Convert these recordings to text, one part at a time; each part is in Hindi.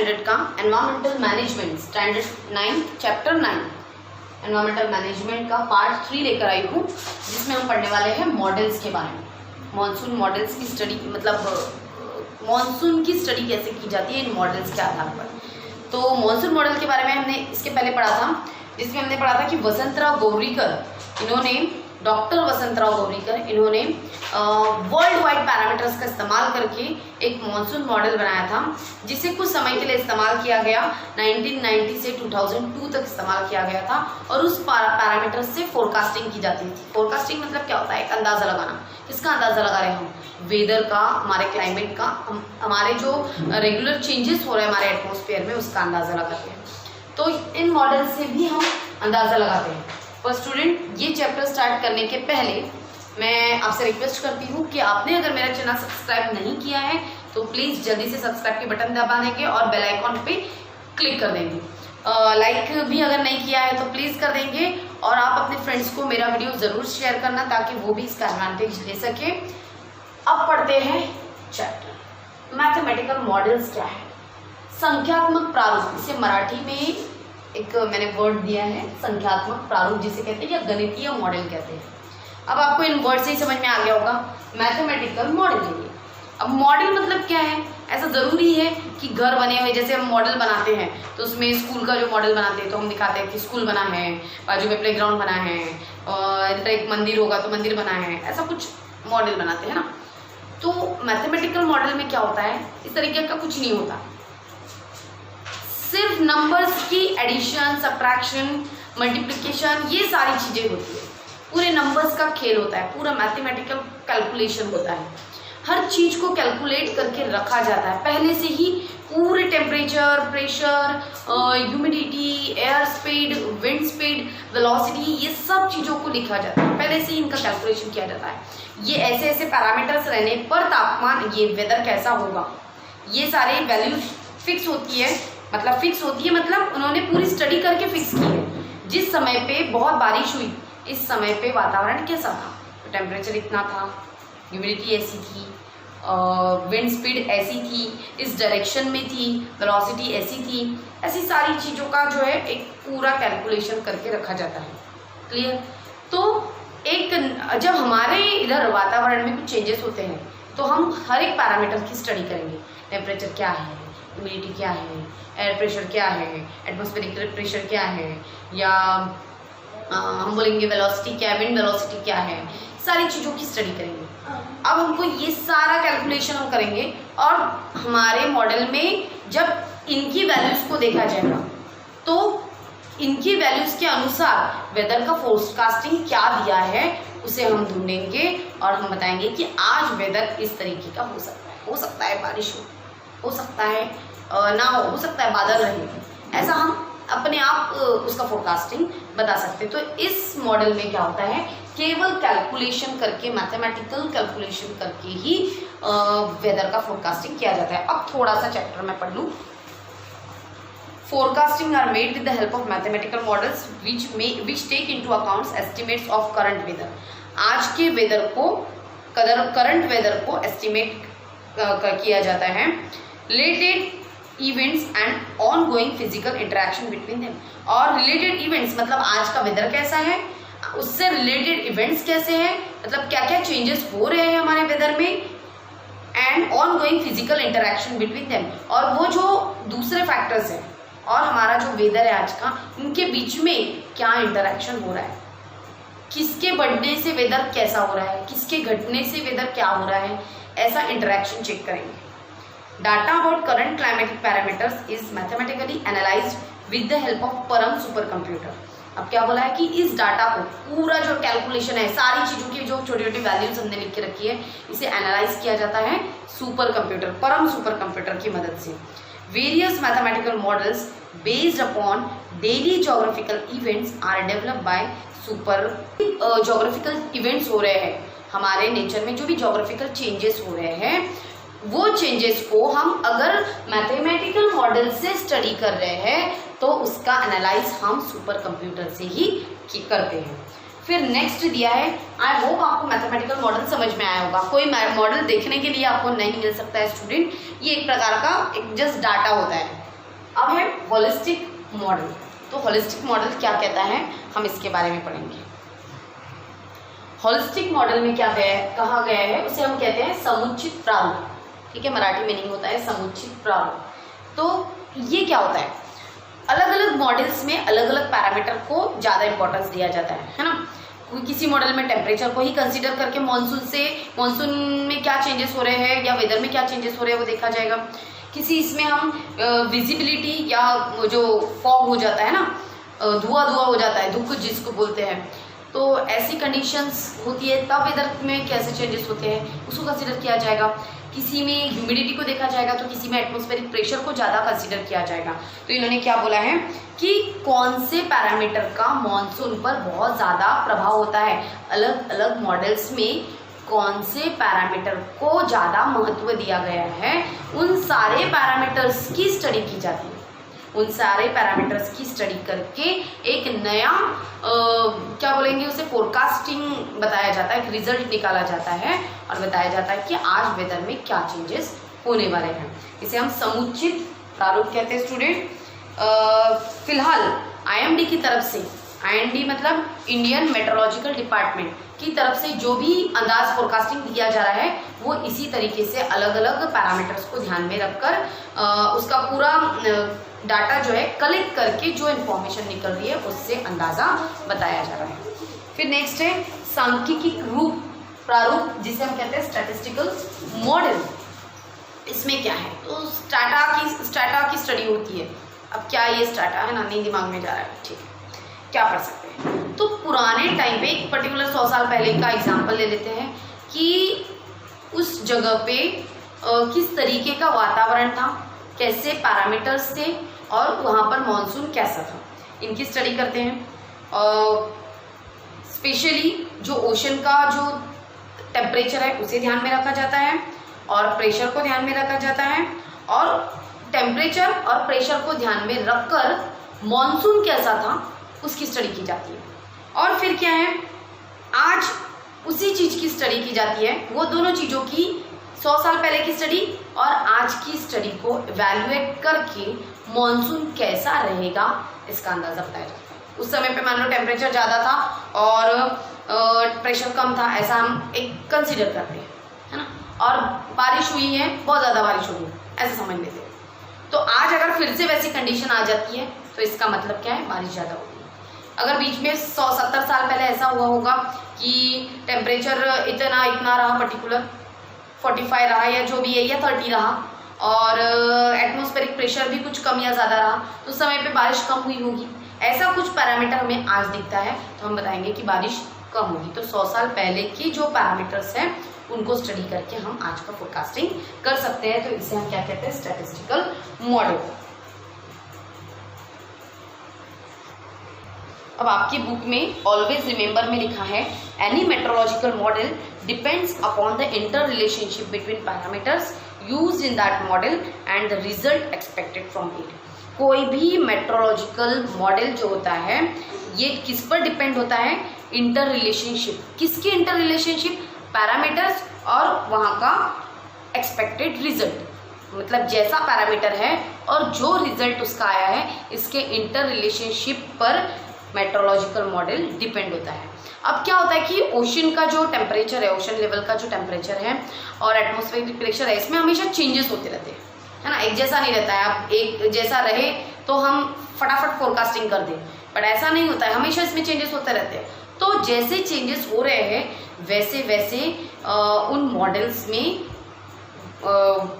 स्टैंडर्ड का environmental management standard 9 chapter 9 environmental management का पार्ट 3 लेकर आई हूँ, जिसमें हम पढ़ने वाले हैं मॉडल्स के बारे में। मॉनसून मॉडल्स की स्टडी, मतलब मॉनसून की स्टडी कैसे की जाती है इन मॉडल्स के आधार पर। तो मॉनसून मॉडल के बारे में हमने इसके पहले पढ़ा था, जिसमें हमने पढ़ा था कि वसंतराव गोवरीकर, इन्होंने डॉक्टर वसंतराव गोवरीकर, इन्होंने वर्ल्ड वाइड पैरामीटर्स का इस्तेमाल करके एक मॉनसून मॉडल बनाया था, जिसे कुछ समय के लिए इस्तेमाल किया गया। 1990 से 2002 तक इस्तेमाल किया गया था और उस पैरामीटर्स से फोरकास्टिंग की जाती थी। फोरकास्टिंग मतलब क्या होता है? एक अंदाजा लगाना। किसका अंदाजा लगा रहे हैं हम? वेदर का, हमारे क्लाइमेट का, हमारे जो रेगुलर चेंजेस हो रहे हैं हमारे एटमॉस्फेयर में, उसका अंदाजा लगाते हैं। तो इन मॉडल से भी हम अंदाजा लगाते हैं। पर स्टूडेंट, ये चैप्टर स्टार्ट करने के पहले मैं आपसे रिक्वेस्ट करती हूँ कि आपने अगर मेरा चैनल सब्सक्राइब नहीं किया है तो प्लीज़ जल्दी से सब्सक्राइब के बटन दबा देंगे और बेल आइकॉन पे क्लिक कर देंगे। लाइक भी अगर नहीं किया है तो प्लीज़ कर देंगे, और आप अपने फ्रेंड्स को मेरा वीडियो ज़रूर शेयर करना ताकि वो भी इसका एडवांटेज ले सके। अब पढ़ते हैं चैप्टर मैथमेटिकल मॉडल्स क्या है। संख्यात्मक प्रारूप, इसे मराठी में एक मैंने वर्ड दिया है, संख्यात्मक प्रारूप जिसे कहते हैं, या गणितीय मॉडल कहते हैं। अब आपको इन वर्ड से ही समझ में आ गया होगा मैथमेटिकल मॉडल के लिए। अब मॉडल मतलब क्या है? ऐसा ज़रूरी है कि घर बने हुए, जैसे हम मॉडल बनाते हैं तो उसमें स्कूल का जो मॉडल बनाते हैं तो हम दिखाते हैं कि स्कूल बना है, बाजू में प्लेग्राउंड बना है, और एक मंदिर होगा तो मंदिर बना है, ऐसा कुछ मॉडल बनाते हैं ना। तो मैथमेटिकल मॉडल में क्या होता है? इस तरीके का कुछ नहीं होता। सिर्फ नंबर्स की एडिशन, सब्ट्रैक्शन, मल्टीप्लिकेशन, ये सारी चीज़ें होती है। पूरे नंबर्स का खेल होता है, पूरा मैथमेटिकल कैलकुलेशन होता है। हर चीज़ को कैलकुलेट करके रखा जाता है पहले से ही। पूरे temperature, pressure, humidity, air speed, wind speed, velocity, ये सब चीज़ों को लिखा जाता है, पहले से ही इनका कैलकुलेशन किया जाता है। ये ऐसे ऐसे पैरामीटर्स रहने पर तापमान, ये वेदर कैसा होगा, ये सारे वैल्यूज फिक्स होती है। मतलब फिक्स होती है मतलब उन्होंने पूरी स्टडी करके फिक्स की है। जिस समय पे बहुत बारिश हुई, इस समय पे वातावरण कैसा था, तो टेम्परेचर इतना था, ह्यूमिडिटी ऐसी थी, विंड स्पीड ऐसी थी, इस डायरेक्शन में थी, वेलोसिटी ऐसी थी। ऐसी सारी चीज़ों का जो है एक पूरा कैलकुलेशन करके रखा जाता है। क्लियर? तो एक जब हमारे इधर वातावरण में कुछ चेंजेस होते हैं तो हम हर एक पैरामीटर की स्टडी करेंगे। टेम्परेचर क्या है, ह्यूमिडिटी क्या है, एयर प्रेशर क्या है, एटमॉस्फेरिक प्रेशर क्या है, या हम बोलेंगे वेलोसिटी क्या है, विंड वेलोसिटी क्या है, सारी चीज़ों की स्टडी करेंगे। अब हमको ये सारा कैलकुलेशन हम करेंगे और हमारे मॉडल में जब इनकी वैल्यूज़ को देखा जाएगा तो इनकी वैल्यूज़ के अनुसार वेदर का फोरकास्टिंग क्या दिया है उसे हम ढूंढेंगे और हम बताएंगे कि आज वेदर इस तरीके का हो सकता है बारिश हो सकता है ना हो सकता है बादल रहे। ऐसा हम अपने आप उसका फोरकास्टिंग बता सकते हैं। तो इस मॉडल में क्या होता है, केवल कैलकुलेशन करके, मैथमेटिकल कैलकुलेशन करके ही वेदर का फोरकास्टिंग किया जाता है। अब थोड़ा सा चैप्टर मैं पढ़ लूँ। Forecasting are made with the help of mathematical models which take into accounts estimates of current weather. आज के वेदर को, करंट वेदर को एस्टिमेट किया जाता है। Related events and on going physical interaction between them. और रिलेटेड इवेंट्स मतलब आज का वेदर कैसा है, उससे रिलेटेड इवेंट्स कैसे हैं, मतलब क्या क्या चेंजेस हो रहे हैं हमारे वेदर में, and on going physical interaction between them, और वो जो दूसरे फैक्टर्स हैं और हमारा जो वेदर है आज का, उनके बीच में क्या इंटरेक्शन हो रहा है, किसके बढ़ने से वेदर कैसा हो रहा है, किसके घटने से वेदर क्या हो रहा है, ऐसा इंटरेक्शन चेक करेंगे। Data about current climatic parameters is mathematically analyzed with the help of परम सुपर कंप्यूटर। अब क्या बोला है कि इस डाटा को, पूरा जो कैलकुलेशन है, सारी चीज़ों की जो छोटी छोटी वैल्यूज हमने लिख के रखी है, इसे एनालाइज किया जाता है सुपर कंप्यूटर, परम सुपर कंप्यूटर की मदद से। Various mathematical models based upon daily geographical events are developed by super. Geographical events हो रहे हैं हमारे नेचर में, जो भी जोग्राफिकल चेंजेस हो रहे हैं, वो चेंजेस को हम अगर मैथमेटिकल मॉडल से स्टडी कर रहे हैं तो उसका एनालाइज हम सुपर कंप्यूटर से ही करते हैं। फिर नेक्स्ट दिया है, आई होप आपको मैथमेटिकल मॉडल समझ में आया होगा। कोई मॉडल देखने के लिए आपको नहीं मिल सकता है स्टूडेंट, ये एक प्रकार का एक जस्ट डाटा होता है, अब है होलिस्टिक मॉडल। तो होलिस्टिक मॉडल क्या कहता है, हम इसके बारे में पढ़ेंगे। होलिस्टिक मॉडल में क्या कहा गया है, उसे हम कहते हैं समुचित प्रारूप। ठीक है, मराठी मीनिंग होता है समुचित प्रारूप। तो ये क्या होता है, अलग अलग मॉडल्स में अलग अलग पैरामीटर को ज़्यादा इंपॉर्टेंस दिया जाता है ना। किसी मॉडल में टेम्परेचर को ही कंसीडर करके मानसून में क्या चेंजेस हो रहे हैं या वेदर में क्या चेंजेस हो रहे हैं वो देखा जाएगा। किसी इसमें हम विजिबिलिटी या जो फॉग हो जाता है ना, धुआं हो जाता है, धुक जिसको बोलते हैं, तो ऐसी कंडीशंस होती है तब वेदर में कैसे चेंजेस होते हैं उसको कंसीडर किया जाएगा। किसी में ह्यूमिडिटी को देखा जाएगा, तो किसी में एटमॉस्फेरिक प्रेशर को ज़्यादा कंसीडर किया जाएगा। तो इन्होंने क्या बोला है कि कौन से पैरामीटर का मॉनसून पर बहुत ज़्यादा प्रभाव होता है, अलग अलग मॉडल्स में कौन से पैरामीटर को ज़्यादा महत्व दिया गया है, उन सारे पैरामीटर्स की स्टडी की जाती है। उन सारे पैरामीटर्स की स्टडी करके एक नया क्या बोलेंगे उसे, फोरकास्टिंग बताया जाता है, एक रिजल्ट निकाला जाता है और बताया जाता है कि आज वेदर में क्या चेंजेस होने वाले हैं। इसे हम समुचित प्रारूप कहते हैं स्टूडेंट। फिलहाल IMD की तरफ से, IMD मतलब इंडियन मेट्रोलॉजिकल डिपार्टमेंट की तरफ से जो भी अंदाज फोरकास्टिंग दिया जा रहा है वो इसी तरीके से अलग अलग पैरामीटर्स को ध्यान में रखकर उसका पूरा डाटा जो है कलेक्ट करके जो इन्फॉर्मेशन निकल रही है उससे अंदाज़ा बताया जा रहा है। फिर नेक्स्ट है सांख्यिकी प्रारूप, जिसे हम कहते हैं स्टैटिस्टिकल मॉडल। इसमें क्या है, तो स्टाटा की स्टडी होती है। अब क्या ये स्टाटा है ना, नहीं दिमाग में जा रहा है, ठीक है, क्या पढ़ सकते हैं। तो पुराने टाइम पे एक पर्टिकुलर 100 साल पहले का एग्जाम्पल ले लेते हैं कि उस जगह पे किस तरीके का वातावरण था, कैसे पैरामीटर्स थे और वहाँ पर मॉनसून कैसा था, इनकी स्टडी करते हैं। स्पेशली जो ओशन का जो टेम्परेचर है उसे ध्यान में रखा जाता है और प्रेशर को ध्यान में रखा जाता है, और टेम्परेचर और प्रेशर को ध्यान में रखकर मॉनसून कैसा था उसकी स्टडी की जाती है। और फिर क्या है, आज उसी चीज़ की स्टडी की जाती है, वो दोनों चीज़ों की 100 साल पहले की स्टडी और आज की स्टडी को इवैल्यूएट करके मॉनसून कैसा रहेगा इसका अंदाज़ा बताया जाता है। उस समय पे मान लो टेम्परेचर ज़्यादा था और प्रेशर कम था, ऐसा हम एक कंसीडर करते हैं, है ना, और बारिश हुई है, बहुत ज़्यादा बारिश हुई है, ऐसा समझ लेते हैं। तो आज अगर फिर से वैसी कंडीशन आ जाती है तो इसका मतलब क्या है, बारिश ज़्यादा होगी। अगर बीच में 170 साल पहले ऐसा हुआ होगा कि टेम्परेचर इतना रहा, पर्टिकुलर 45 रहा या जो भी है, या 30 रहा, और एटमॉस्फेरिक प्रेशर भी कुछ कम या ज़्यादा रहा, तो उस समय पे बारिश कम हुई होगी। ऐसा कुछ पैरामीटर हमें आज दिखता है तो हम बताएंगे कि बारिश कम होगी। तो 100 साल पहले की जो पैरामीटर्स हैं उनको स्टडी करके हम आज का फोरकास्टिंग कर सकते हैं। तो इसे हम क्या कहते हैं, स्टैटिस्टिकल मॉडल। अब आपकी बुक में ऑलवेज रिमेंबर में लिखा है, any meteorological model depends upon the inter relationship between parameters used in that model and the result expected from it. कोई भी मेट्रोलॉजिकल मॉडल जो होता है ये किस पर डिपेंड होता है, इंटर रिलेशनशिप। किसकी इंटर रिलेशनशिप, पैरामीटर्स और वहाँ का एक्सपेक्टेड रिजल्ट, मतलब जैसा पैरामीटर है और जो रिजल्ट उसका आया है, इसके इंटर रिलेशनशिप पर मेट्रोलॉजिकल मॉडल डिपेंड होता है। अब क्या होता है कि ओशन का जो टेम्परेचर है, ओशन लेवल का जो टेम्परेचर है और एटमॉस्फेरिक प्रेशर है, इसमें हमेशा चेंजेस होते रहते हैं, है ना, एक जैसा नहीं रहता है। अब एक जैसा रहे तो हम फटाफट फोरकास्टिंग कर दें, बट ऐसा नहीं होता है, हमेशा इसमें चेंजेस होते रहते हैं। तो जैसे चेंजेस हो रहे हैं वैसे वैसे उन मॉडल्स में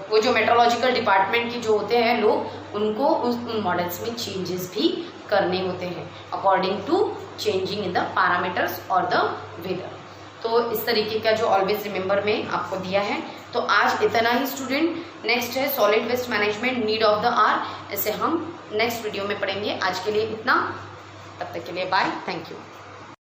वो जो मेट्रोलॉजिकल डिपार्टमेंट की जो होते हैं लोग, उनको उन मॉडल्स में चेंजेस भी करने होते हैं according to changing in the parameters और द वेदर। तो इस तरीके का जो ऑलवेज रिमेंबर में आपको दिया है। तो आज इतना ही स्टूडेंट। नेक्स्ट है solid waste management, need of the hour, इसे हम नेक्स्ट वीडियो में पढ़ेंगे। आज के लिए इतना, तब तक के लिए बाय, थैंक यू।